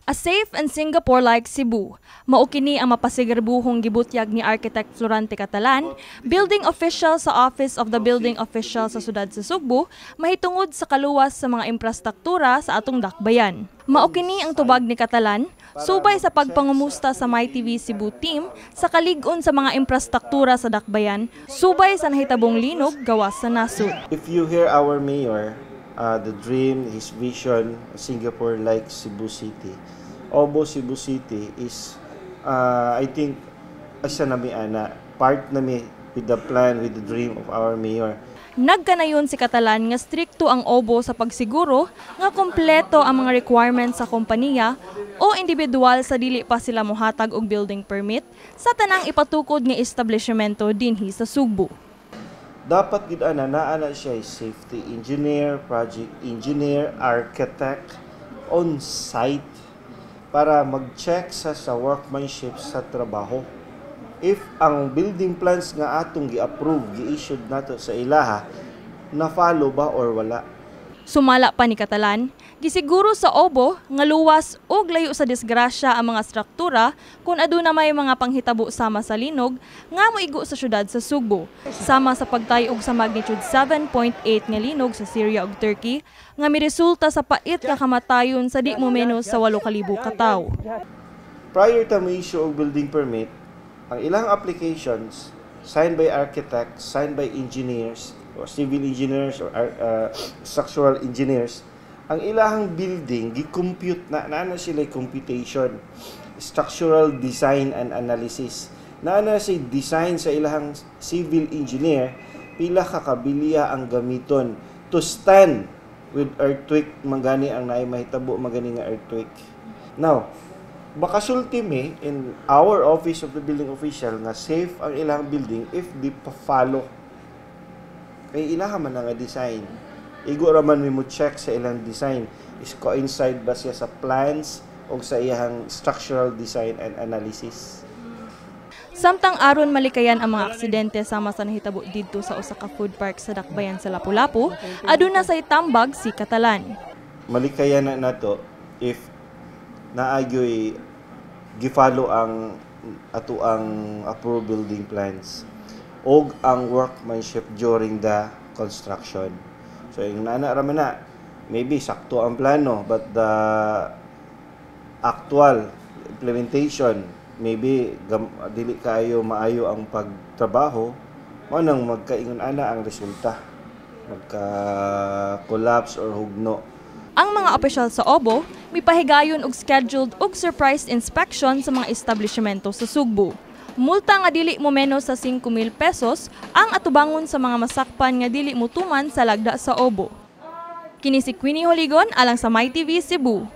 A safe and Singapore-like Cebu. Mao kini ang mapasigurbuhong gibutyag ni Architect Florante Catalan, building official sa Office of the Building Official sa Sudad sa Sugbo, mahitungod sa kaluwas sa mga infrastruktura sa atong dakbayan. Mao kini ang tubag ni Catalan, subay sa pagpangumusta sa MyTV Cebu team sa kalig-on sa mga infrastruktura sa dakbayan, subay sa nahitabong linog gawas sa nasud. If you hear our mayor, the dream, his vision, Singapore like Cebu City. Obo Cebu City is, I think, asa nami ana, part nami with the plan, with the dream of our mayor. Nagkanayon si Catalan nga strikto ang Obo sa pagsiguro nga kompleto ang mga requirements sa kompanya o individual sa dili pa sila mohatag og building permit sa tanang ipatukod nga establishmento dinhi sa Sugbo. Dapat gid naa siya safety engineer, project engineer, architect on site para mag-check sa workmanship sa trabaho. If ang building plans nga atong gi-approve, gi-issued nato sa ilaha, na-follow ba or wala? Sumala pa ni Catalan, gisiguro sa Obo nga luwas ug layo sa disgrasya ang mga struktura kung aduna may mga panghitabo sama sa linog nga moigo sa syudad sa Sugbo, sama sa pagtayog sa magnitude 7.8 nga linog sa Syria ug Turkey nga miresulta sa pait nga kamatayon sa di mo menos sa 8,000 ka tawo. Prior to issue og building permit, ang ilang applications signed by architects, signed by engineers, or civil engineers or structural engineers, ang ilahang building gi-compute na sila computation, structural design and analysis. Sila design sa ilahang civil engineer pila ka kabilya ang gamiton to stand with earthquake magani ang naay mahitabo magani nga earthquake. Now, baka sultime in our office of the building official nga safe ang ilang building if di pa-follow kay ilaha man nga design. Igo raman mo check sa ilang design is coincide ba siya sa plans o sa iyang structural design and analysis. Samtang aron malikayan ang mga aksidente sama sa nahitabo didto sa usa ka food park sa dakbayan sa Lapu-Lapu, aduna say tambag si Catalan. Malikayan na nato if naagyoy gi-follow ang ato ang approved building plans og ang workmanship during the construction. So yung raman na, maybe sakto ang plano but the actual implementation maybe dili kaayo maayo ang pagtrabaho, mo nang magkaingon ana ang resulta, magka-collapse or hugno. Ang mga opisyal sa Obo mipahigayon og scheduled og surprise inspection sa mga establishmento sa Sugbo. Multa nga dili mo menos sa 5,000 pesos ang atubangon sa mga masakpan nga dili mutuman sa lagda sa Obo. Kini si Queenie Holigon alang sa MyTV Cebu.